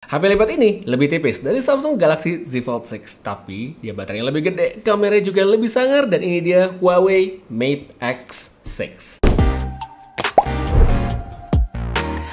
HP lipat ini lebih tipis dari Samsung Galaxy Z Fold 6, tapi dia baterainya lebih gede, kameranya juga lebih sangar, dan ini dia Huawei Mate X6.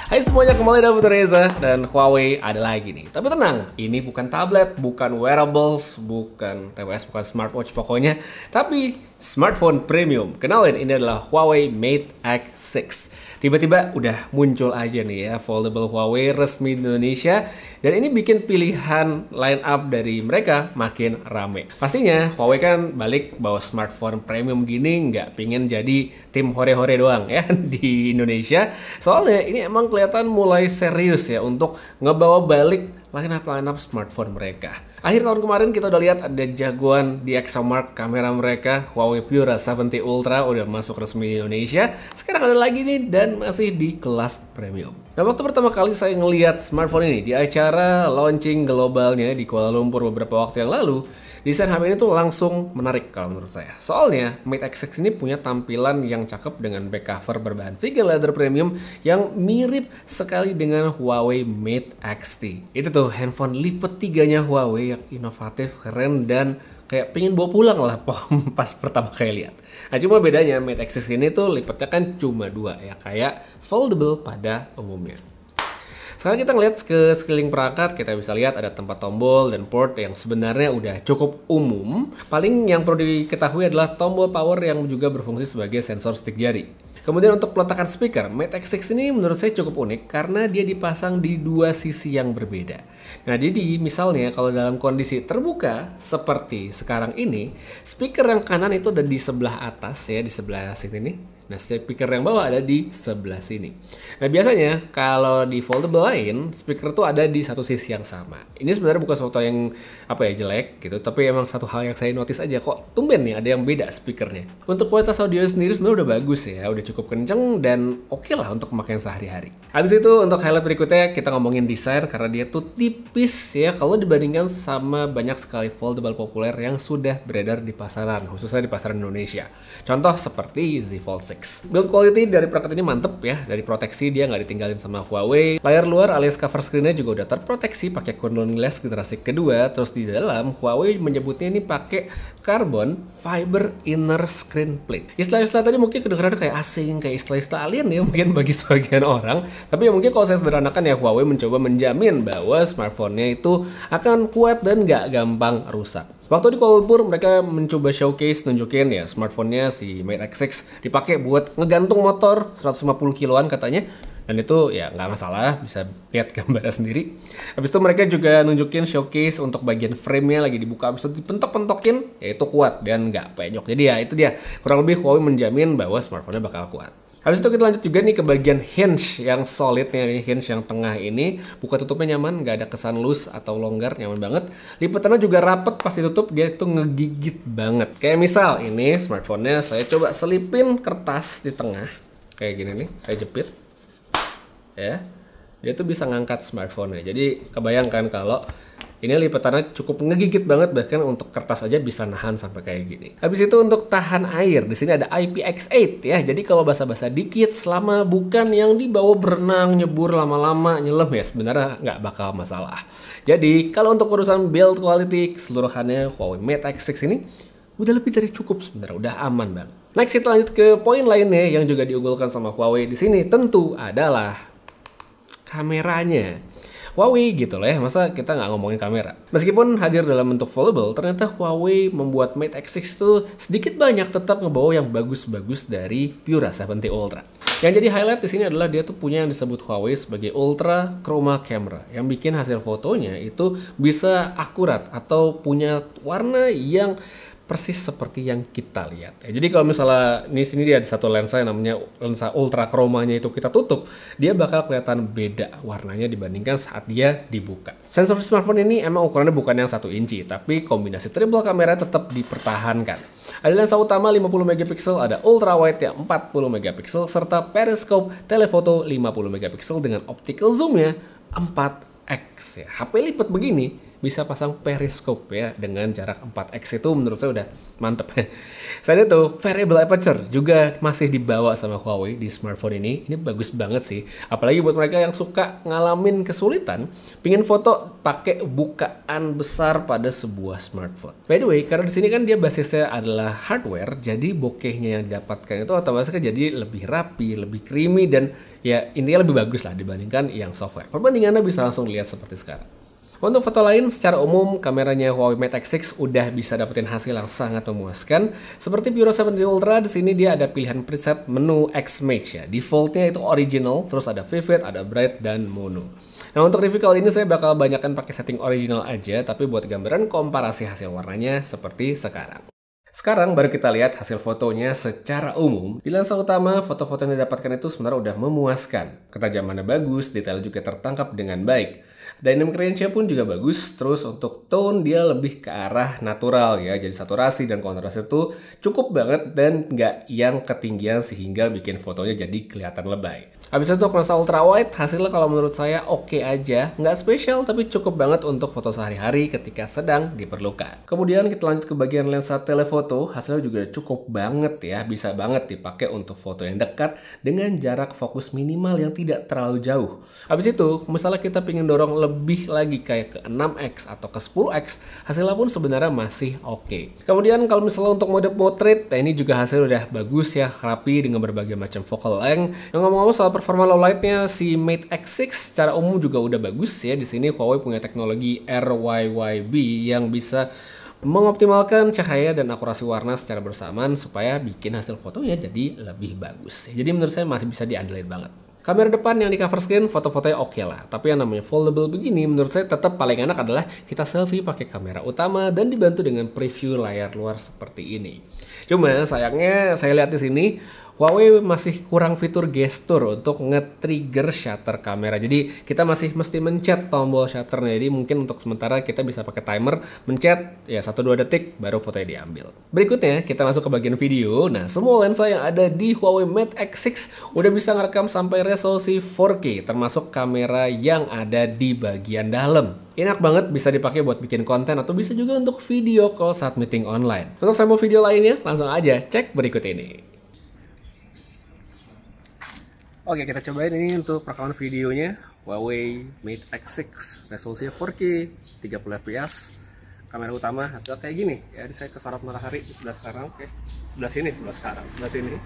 Hai semuanya, kembali dalam Reza, dan Huawei ada lagi nih. Tapi tenang, ini bukan tablet, bukan wearables, bukan TWS, bukan smartwatch pokoknya, tapi smartphone premium. Kenalin, ini adalah Huawei Mate X6. Tiba-tiba udah muncul aja nih ya, foldable Huawei resmi di Indonesia, dan ini bikin pilihan line up dari mereka makin rame. Pastinya Huawei kan balik bawa smartphone premium gini nggak pingin jadi tim hore-hore doang ya di Indonesia. Soalnya ini emang kelihatan mulai serius ya untuk ngebawa balik line up smartphone mereka. Akhir tahun kemarin kita udah lihat ada jagoan di ExoMark kamera mereka, Huawei Pura 70 Ultra udah masuk resmi di Indonesia. Sekarang ada lagi nih dan masih di kelas premium. Nah, waktu pertama kali saya ngelihat smartphone ini di acara launching globalnya di Kuala Lumpur beberapa waktu yang lalu, desain HP ini tuh langsung menarik kalau menurut saya. Soalnya Mate X6 ini punya tampilan yang cakep dengan back cover berbahan vegan leather premium yang mirip sekali dengan Huawei Mate XT. Itu tuh handphone lipat tiganya Huawei yang inovatif, keren, dan kayak pengen bawa pulang lah pas pertama kali lihat. Nah, cuma bedanya Mate X6 ini tuh lipatnya kan cuma dua ya, kayak foldable pada umumnya. Sekarang kita ngeliat ke sekeliling perangkat, kita bisa lihat ada tempat tombol dan port yang sebenarnya udah cukup umum. Paling yang perlu diketahui adalah tombol power yang juga berfungsi sebagai sensor stick jari. Kemudian untuk peletakan speaker, Mate X6 ini menurut saya cukup unik karena dia dipasang di dua sisi yang berbeda. Nah, jadi misalnya kalau dalam kondisi terbuka seperti sekarang ini, speaker yang kanan itu ada di sebelah atas ya, di sebelah sini nih. Nah, speaker yang bawah ada di sebelah sini. Nah, biasanya kalau di foldable lain, speaker tuh ada di satu sisi yang sama. Ini sebenarnya bukan sesuatu yang jelek gitu, tapi emang satu hal yang saya notice aja, kok tumben nih ada yang beda speakernya. Untuk kualitas audio sendiri sebenarnya udah bagus ya, udah cukup kenceng dan oke lah untuk pemakaian sehari-hari. Habis itu untuk highlight berikutnya kita ngomongin desain, karena dia tuh tipis ya kalau dibandingkan sama banyak sekali foldable populer yang sudah beredar di pasaran, khususnya di pasaran Indonesia. Contoh seperti Z Fold 6. Build quality dari perangkat ini mantep ya, dari proteksi dia nggak ditinggalin sama Huawei. Layar luar alias cover screen-nya juga udah terproteksi pakai Corning glass generasi kedua. Terus di dalam Huawei menyebutnya ini pakai carbon fiber inner screen plate. Istilah-istilah tadi mungkin kedengeran kayak asing, kayak istilah-istilah alien ya mungkin bagi sebagian orang. Tapi ya mungkin kalau saya sederhanakan ya, Huawei mencoba menjamin bahwa smartphone-nya itu akan kuat dan nggak gampang rusak. Waktu di Kuala Lumpur mereka mencoba showcase nunjukin ya smartphone-nya si Mate X6 dipakai buat ngegantung motor 150 kiloan katanya. Dan itu ya nggak masalah, bisa lihat gambarnya sendiri. Habis itu mereka juga nunjukin showcase untuk bagian frame-nya lagi dibuka, habis itu dipentok-pentokin, ya itu kuat dan nggak penyok. Jadi ya itu dia, kurang lebih Huawei menjamin bahwa smartphone-nya bakal kuat. Habis itu kita lanjut juga nih ke bagian hinge yang solidnya nih, hinge yang tengah ini. Buka tutupnya nyaman, nggak ada kesan loose atau longgar, nyaman banget. Lipatannya juga rapet pas ditutup, dia tuh ngegigit banget. Kayak misal ini smartphone-nya saya coba selipin kertas di tengah, kayak gini nih, saya jepit. Ya, dia tuh bisa ngangkat smartphone-nya. Jadi kebayangkan kalau ini lipatannya cukup ngegigit banget, bahkan untuk kertas aja bisa nahan sampai kayak gini. Habis itu untuk tahan air, di sini ada IPX8 ya. Jadi kalau basah-basah dikit, selama bukan yang dibawa berenang, nyebur lama-lama, nyelam ya sebenarnya nggak bakal masalah. Jadi kalau untuk urusan build quality keseluruhannya Huawei Mate X6 ini udah lebih dari cukup sebenarnya, udah aman banget. Next kita lanjut ke poin lainnya yang juga diunggulkan sama Huawei di sini, tentu adalah kameranya. Huawei gitu lah ya, masa kita nggak ngomongin kamera. Meskipun hadir dalam bentuk foldable, ternyata Huawei membuat Mate X6 itu sedikit banyak tetap ngebawa yang bagus-bagus dari Pura 70 Ultra. Yang jadi highlight di sini adalah dia tuh punya yang disebut Huawei sebagai Ultra Chroma Camera, yang bikin hasil fotonya itu bisa akurat atau punya warna yang persis seperti yang kita lihat. Ya, jadi kalau misalnya di sini dia ada satu lensa yang namanya lensa ultra chromanya itu kita tutup, dia bakal kelihatan beda warnanya dibandingkan saat dia dibuka. Sensor smartphone ini emang ukurannya bukan yang 1 inci, tapi kombinasi triple kamera tetap dipertahankan. Ada lensa utama 50 megapiksel, ada ultra wide yang 40 megapiksel, serta periscope telefoto 50 megapiksel dengan optical zoom-nya 4x ya. HP lipat begini bisa pasang periscope ya dengan jarak 4x, itu menurut saya udah mantep. Selain itu, variable aperture juga masih dibawa sama Huawei di smartphone ini. Ini bagus banget sih. Apalagi buat mereka yang suka ngalamin kesulitan, pingin foto pakai bukaan besar pada sebuah smartphone. By the way, karena di sini kan dia basisnya adalah hardware, jadi bokehnya yang didapatkan itu otomatis kan jadi lebih rapi, lebih creamy, dan ya intinya lebih bagus lah dibandingkan yang software. Perbandingannya bisa langsung lihat seperti sekarang. Untuk foto lain, secara umum kameranya Huawei Mate X6 udah bisa dapetin hasil yang sangat memuaskan. Seperti Pure 70 Ultra, di sini dia ada pilihan preset menu X-Match ya. Defaultnya itu original, terus ada vivid, ada bright, dan mono. Nah, untuk review kali ini saya bakal banyakkan pakai setting original aja, tapi buat gambaran komparasi hasil warnanya seperti sekarang. Sekarang baru kita lihat hasil fotonya secara umum. Di lensa utama, foto-foto yang didapatkan itu sebenarnya udah memuaskan. Ketajamannya bagus, detail juga tertangkap dengan baik. Dynamic range-nya pun juga bagus, terus untuk tone dia lebih ke arah natural ya, jadi saturasi dan kontras itu cukup banget dan nggak yang ketinggian sehingga bikin fotonya jadi kelihatan lebay. Habis itu untuk lensa ultra wide, hasilnya kalau menurut saya oke aja, nggak spesial tapi cukup banget untuk foto sehari-hari ketika sedang diperlukan. Kemudian kita lanjut ke bagian lensa telefoto, hasilnya juga cukup banget ya, bisa banget dipakai untuk foto yang dekat dengan jarak fokus minimal yang tidak terlalu jauh. Habis itu, misalnya kita pengen dorong lebih lagi kayak ke 6x atau ke 10x, hasilnya pun sebenarnya masih oke. Kemudian kalau misalnya untuk mode portrait, ini juga hasil udah bagus ya, rapi dengan berbagai macam focal length. Yang ngomong-ngomong soal performa low lightnya, si Mate X6 secara umum juga udah bagus ya. Di sini Huawei punya teknologi RYYB yang bisa mengoptimalkan cahaya dan akurasi warna secara bersamaan supaya bikin hasil fotonya jadi lebih bagus. Jadi menurut saya masih bisa diandelin banget. Kamera depan yang di cover screen foto-fotonya oke lah, tapi yang namanya foldable begini menurut saya tetap paling enak adalah kita selfie pakai kamera utama dan dibantu dengan preview layar luar seperti ini. Cuma sayangnya saya lihat di sini Huawei masih kurang fitur gestur untuk nge-trigger shutter kamera. Jadi kita masih mesti mencet tombol shutternya. Jadi mungkin untuk sementara kita bisa pakai timer, mencet ya 1-2 detik baru fotonya diambil. Berikutnya kita masuk ke bagian video. Nah, semua lensa yang ada di Huawei Mate X6 udah bisa ngerekam sampai resolusi 4K, termasuk kamera yang ada di bagian dalam. Enak banget, bisa dipakai buat bikin konten atau bisa juga untuk video call saat meeting online. Untuk sampel video lainnya, langsung aja cek berikut ini. Oke, kita cobain ini untuk rekaman videonya Huawei Mate X6, resolusinya 4K, 30 fps. Kamera utama hasil kayak gini ya. Ini saya ke sorot matahari di sebelah sekarang, oke. Sebelah sini, sebelah sini.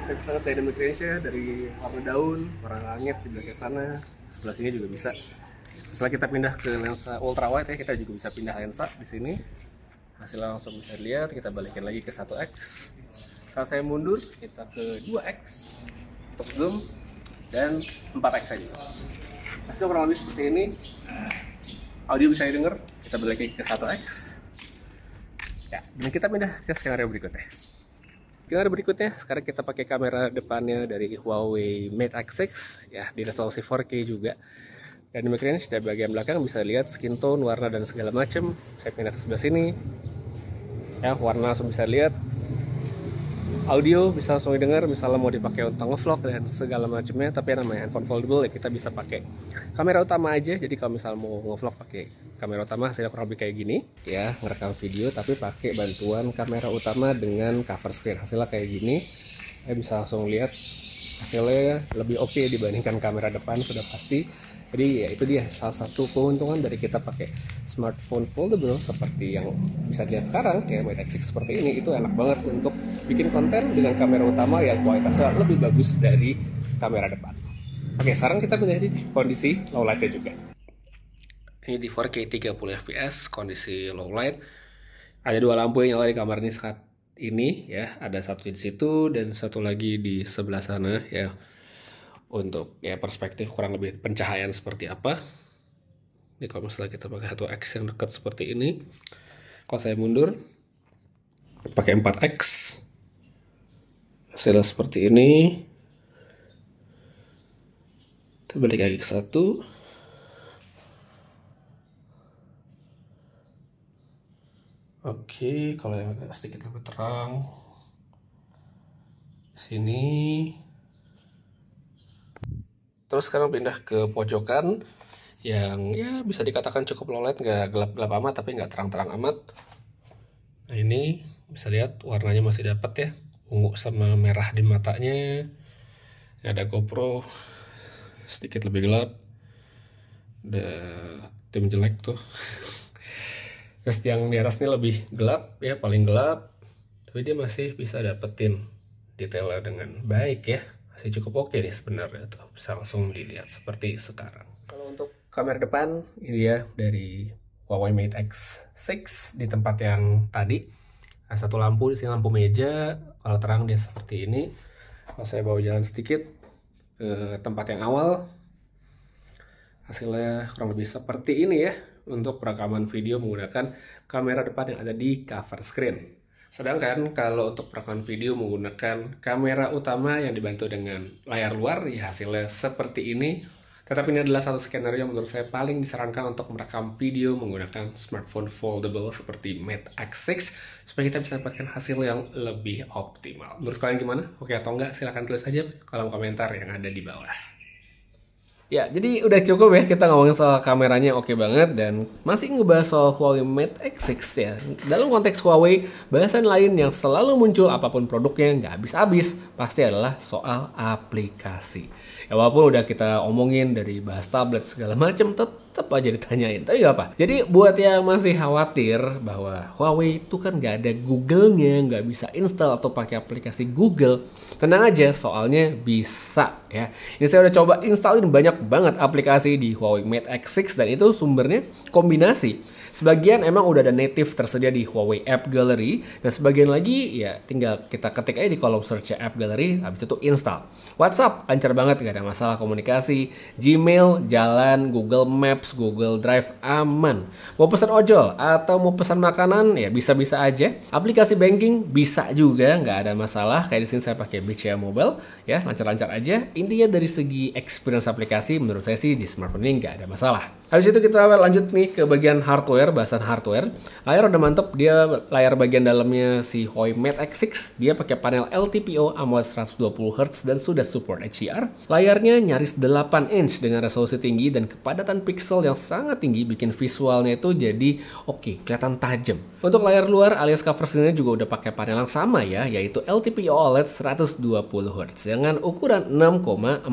Kita bisa lihat dynamic range-nya dari warna daun, warna langit di belakang sana. Sebelah sini juga bisa. Setelah kita pindah ke lensa ultra wide ya, kita juga bisa pindah lensa di sini. Hasilnya langsung bisa dilihat. Kita balikin lagi ke 1x. Saat saya mundur, kita ke 2x untuk zoom dan 4x aja. Hasilnya kurang lebih seperti ini. Audio bisa didengar. Kita balik ke 1x. Ya, dan kita pindah ke skenario berikutnya. Skenario berikutnya, sekarang kita pakai kamera depannya dari Huawei Mate X6 ya, di resolusi 4K juga. Dan di range dari bagian belakang bisa lihat skin tone, warna dan segala macam. Saya pindah ke sebelah sini. Ya, warna langsung bisa lihat. Audio bisa langsung didengar, misalnya mau dipakai untuk ngevlog dan segala macamnya. Tapi yang namanya handphone foldable ya, kita bisa pakai kamera utama aja. Jadi kalau misalnya mau ngevlog pakai kamera utama, hasilnya kurang lebih kayak gini ya, ngerekam video tapi pakai bantuan kamera utama dengan cover screen. Hasilnya kayak gini, bisa langsung lihat hasilnya lebih oke dibandingkan kamera depan sudah pasti. Jadi ya itu dia salah satu keuntungan dari kita pakai smartphone foldable seperti yang bisa dilihat sekarang ya, Mate X6 seperti ini. Itu enak banget untuk bikin konten dengan kamera utama yang kualitasnya lebih bagus dari kamera depan. Oke, sekarang kita pindah di kondisi low light-nya juga. Ini di 4K 30 fps kondisi low light. Ada dua lampu yang nyala di kamar ini saat ini ya, ada satu di situ dan satu lagi di sebelah sana ya. Untuk ya perspektif kurang lebih pencahayaan seperti apa. Ini kalau misalnya kita pakai 1x yang dekat seperti ini, kalau saya mundur pakai 4x hasilnya seperti ini. Kita balik lagi ke 1. Oke, kalau yang agak sedikit lebih terang sini. Terus sekarang pindah ke pojokan. yang ya bisa dikatakan cukup low light, nggak gelap-gelap amat tapi nggak terang-terang amat. Nah ini bisa lihat warnanya masih dapat ya, ungu sama merah di matanya. Ada GoPro sedikit lebih gelap, ada tim jelek tuh. Terus yang di atas ini lebih gelap ya, paling gelap, tapi dia masih bisa dapetin detailnya dengan baik ya, masih cukup oke nih sebenarnya tuh, bisa langsung dilihat seperti sekarang. Kalau untuk kamera depan ini ya dari Huawei Mate X6 di tempat yang tadi, ada satu lampu di sini, lampu meja. Kalau terang dia seperti ini. Kalau saya bawa jalan sedikit ke tempat yang awal, hasilnya kurang lebih seperti ini ya untuk perekaman video menggunakan kamera depan yang ada di cover screen. Sedangkan kalau untuk perekaman video menggunakan kamera utama yang dibantu dengan layar luar, ya hasilnya seperti ini. Tetapi ini adalah satu skenario yang menurut saya paling disarankan untuk merekam video menggunakan smartphone foldable seperti Mate X6 supaya kita bisa mendapatkan hasil yang lebih optimal. Menurut kalian gimana? Oke atau enggak? Silahkan tulis aja kolom komentar yang ada di bawah. Ya, jadi udah cukup ya kita ngomongin soal kameranya oke banget, dan masih ngebahas soal Huawei Mate X6 ya. Dalam konteks Huawei, bahasan lain yang selalu muncul apapun produknya nggak habis-habis pasti adalah soal aplikasi. Ya walaupun udah kita omongin dari bahas tablet segala macam, tetap aja ditanyain. Tapi gak apa. Jadi buat yang masih khawatir bahwa Huawei itu kan nggak ada Google-nya, nggak bisa install atau pakai aplikasi Google, tenang aja soalnya bisa ya. Ini saya udah coba installin banyak banget aplikasi di Huawei Mate X6 dan itu sumbernya kombinasi. Sebagian emang udah ada native tersedia di Huawei App Gallery, dan sebagian lagi ya tinggal kita ketik aja di kolom search App Gallery, habis itu install. WhatsApp lancar banget, gak ada masalah komunikasi. Gmail jalan, Google Maps, Google Drive aman. Mau pesan ojol atau mau pesan makanan ya bisa-bisa aja. Aplikasi banking bisa juga, nggak ada masalah. Kayak di sini saya pakai BCA Mobile ya, lancar-lancar aja. Intinya dari segi experience aplikasi menurut saya sih di smartphone ini nggak ada masalah. Habis itu kita lanjut nih ke bagian hardware, bahasan hardware. Layar udah mantep, dia layar bagian dalamnya si Huawei Mate X6, dia pakai panel LTPO AMOLED 120Hz dan sudah support HDR. Layarnya nyaris 8 inch dengan resolusi tinggi dan kepadatan pixel yang sangat tinggi bikin visualnya itu jadi oke, kelihatan tajam. Untuk layar luar alias cover screen-nya juga udah pakai panel yang sama ya, yaitu LTPO OLED 120Hz dengan ukuran 6,45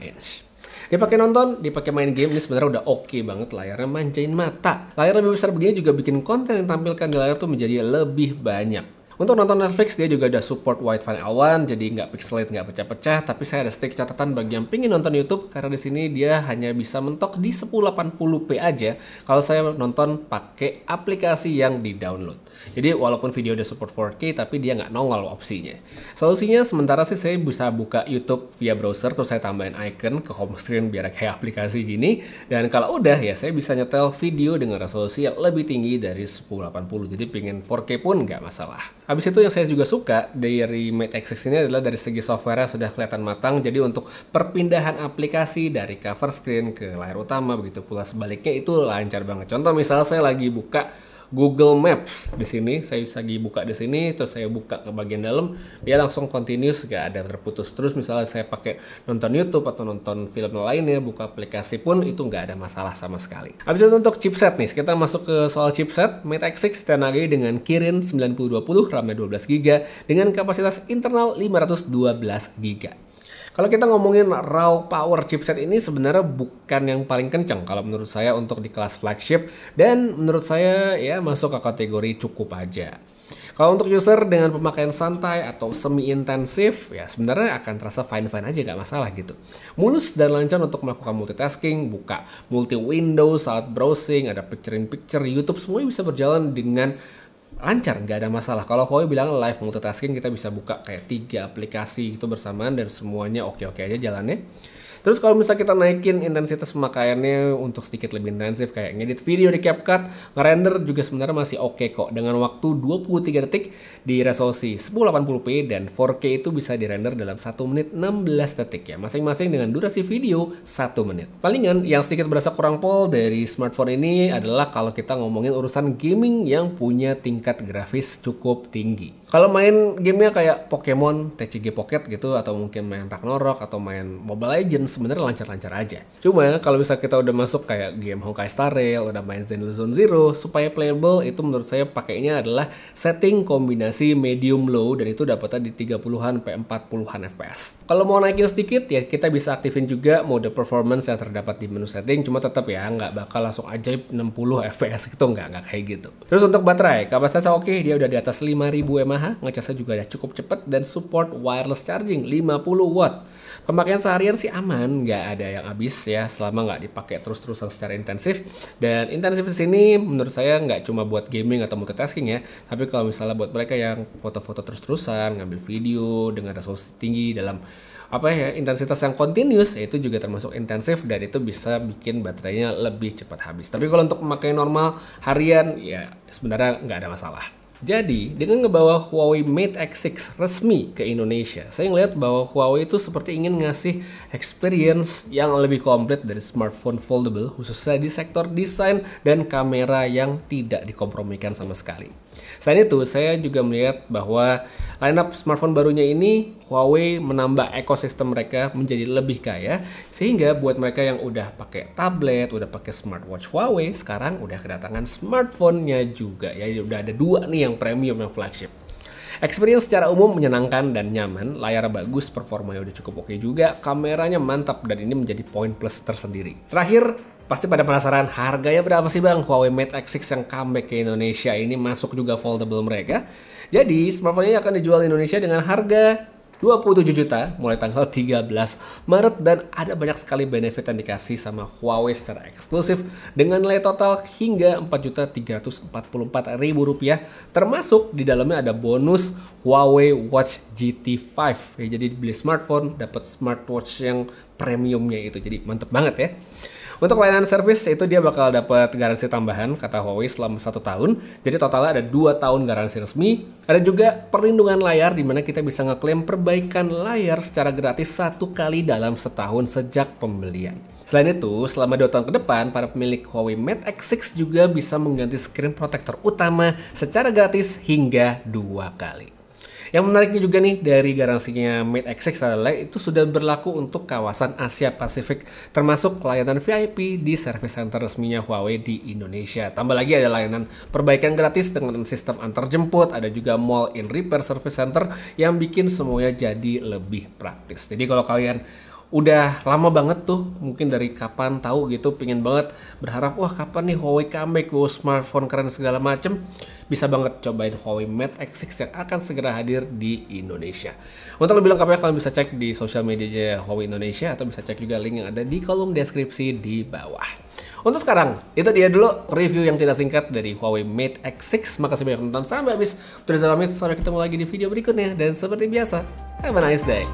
inch. Dipakai nonton, dipakai main game, ini sebenarnya udah oke banget, layarnya manjain mata. Layar lebih besar begini juga bikin konten yang tampilkan di layar tuh menjadi lebih banyak. Untuk nonton Netflix dia juga ada support Wi-Fi L1, jadi nggak pixelate, nggak pecah-pecah. Tapi saya ada stick catatan bagi yang pingin nonton YouTube, karena di sini dia hanya bisa mentok di 1080p aja kalau saya nonton pakai aplikasi yang di-download. Jadi walaupun video udah support 4K, tapi dia nggak nongol opsinya. Solusinya sementara sih saya bisa buka YouTube via browser, terus saya tambahin icon ke home screen biar kayak aplikasi gini. Dan kalau udah ya saya bisa nyetel video dengan resolusi yang lebih tinggi dari 1080, jadi pingin 4K pun nggak masalah. Habis itu yang saya juga suka dari Mate X6 ini adalah dari segi software sudah kelihatan matang. Jadi untuk perpindahan aplikasi dari cover screen ke layar utama, begitu pula sebaliknya itu lancar banget. Contoh misalnya saya lagi buka Google Maps di sini, saya lagi buka di sini, terus saya buka ke bagian dalam, dia langsung continuous, gak ada terputus. Terus misalnya saya pakai nonton YouTube atau nonton film lainnya, buka aplikasi pun itu nggak ada masalah sama sekali. Habis itu untuk chipset nih, kita masuk ke soal chipset. Mate X6 10A dengan Kirin 9020, RAM-nya 12GB dengan kapasitas internal 512GB. Kalau kita ngomongin raw power chipset ini sebenarnya bukan yang paling kencang kalau menurut saya untuk di kelas flagship, dan menurut saya ya masuk ke kategori cukup aja. Kalau untuk user dengan pemakaian santai atau semi intensif ya sebenarnya akan terasa fine-fine aja, gak masalah gitu. Mulus dan lancar untuk melakukan multitasking, buka multi window saat browsing, ada picture-in-picture, YouTube semuanya bisa berjalan dengan lancar, nggak ada masalah. Kalau Huawei bilang live multitasking, kita bisa buka kayak 3 aplikasi itu bersamaan dan semuanya oke-oke aja jalannya. Terus kalau misalnya kita naikin intensitas pemakaiannya untuk sedikit lebih intensif kayak ngedit video di CapCut, ngerender juga sebenarnya masih oke kok dengan waktu 23 detik di resolusi 1080p, dan 4K itu bisa dirender dalam 1 menit 16 detik ya, masing-masing dengan durasi video 1 menit. Palingan yang sedikit berasa kurang pol dari smartphone ini adalah kalau kita ngomongin urusan gaming yang punya tingkat grafis cukup tinggi. Kalau main gamenya kayak Pokemon, TCG Pocket gitu, atau mungkin main Ragnarok, atau main Mobile Legends, sebenarnya lancar-lancar aja. Cuma kalau bisa kita udah masuk kayak game Honkai Star Rail, udah main Zenless Zone Zero, supaya playable itu menurut saya pakainya adalah setting kombinasi medium low, dan itu dapatnya di 30-an sampai 40-an FPS. Kalau mau naikin sedikit ya kita bisa aktifin juga mode performance yang terdapat di menu setting, cuma tetap ya nggak bakal langsung ajaib 60 FPS gitu, nggak kayak gitu. Terus untuk baterai, kapasitasnya oke, dia udah di atas 5000 mAh. Ngecasnya juga udah cukup cepet dan support wireless charging 50 watt. Pemakaian seharian sih aman, nggak ada yang habis ya selama nggak dipakai terus-terusan secara intensif. Dan intensif di sini menurut saya nggak cuma buat gaming atau multitasking ya, tapi kalau misalnya buat mereka yang foto-foto terus-terusan, ngambil video dengan resolusi tinggi dalam intensitas yang continuous, itu juga termasuk intensif dan itu bisa bikin baterainya lebih cepat habis. Tapi kalau untuk pemakaian normal harian ya sebenarnya nggak ada masalah. Jadi, dengan ngebawa Huawei Mate X6 resmi ke Indonesia, saya ngeliat bahwa Huawei itu seperti ingin ngasih experience yang lebih komplit dari smartphone foldable, khususnya di sektor desain dan kamera yang tidak dikompromikan sama sekali. Selain itu, saya juga melihat bahwa lineup smartphone barunya ini, Huawei menambah ekosistem mereka menjadi lebih kaya, sehingga buat mereka yang udah pakai tablet, udah pakai smartwatch Huawei, sekarang udah kedatangan smartphone-nya juga ya, udah ada dua nih yang premium, yang flagship. Experience secara umum menyenangkan dan nyaman, layar bagus, performanya udah cukup oke juga, kameranya mantap dan ini menjadi poin plus tersendiri. Terakhir, pasti pada penasaran harganya berapa sih bang Huawei Mate X6 yang comeback ke Indonesia ini, masuk juga foldable mereka. Jadi smartphone ini akan dijual di Indonesia dengan harga 27 juta mulai tanggal 13 Maret dan ada banyak sekali benefit yang dikasih sama Huawei secara eksklusif dengan nilai total hingga Rp4.344.000, termasuk di dalamnya ada bonus Huawei Watch GT5 ya, jadi beli smartphone dapat smartwatch yang premiumnya itu, jadi mantep banget ya. Untuk layanan service itu dia bakal dapat garansi tambahan kata Huawei selama 1 tahun. Jadi totalnya ada 2 tahun garansi resmi. Ada juga perlindungan layar di mana kita bisa ngeklaim perbaikan layar secara gratis 1 kali dalam setahun sejak pembelian. Selain itu, selama 2 tahun ke depan, para pemilik Huawei Mate X6 juga bisa mengganti screen protector utama secara gratis hingga 2 kali. Yang menariknya juga nih dari garansinya Mate X6 adalah itu sudah berlaku untuk kawasan Asia Pasifik, termasuk layanan VIP di service center resminya Huawei di Indonesia. Tambah lagi ada layanan perbaikan gratis dengan sistem antar jemput, ada juga mall in repair service center yang bikin semuanya jadi lebih praktis. Jadi kalau kalian udah lama banget tuh, mungkin dari kapan tahu gitu, pingin banget berharap wah kapan nih Huawei comeback, smartphone keren segala macem, bisa banget cobain Huawei Mate X6 yang akan segera hadir di Indonesia. Untuk lebih lengkapnya kalian bisa cek di sosial media Huawei Indonesia atau bisa cek juga link yang ada di kolom deskripsi di bawah. Untuk sekarang, itu dia dulu review yang tidak singkat dari Huawei Mate X6. Makasih banyak nonton sampai habis. Terus pamit, sampai ketemu lagi di video berikutnya. Dan seperti biasa, have a nice day.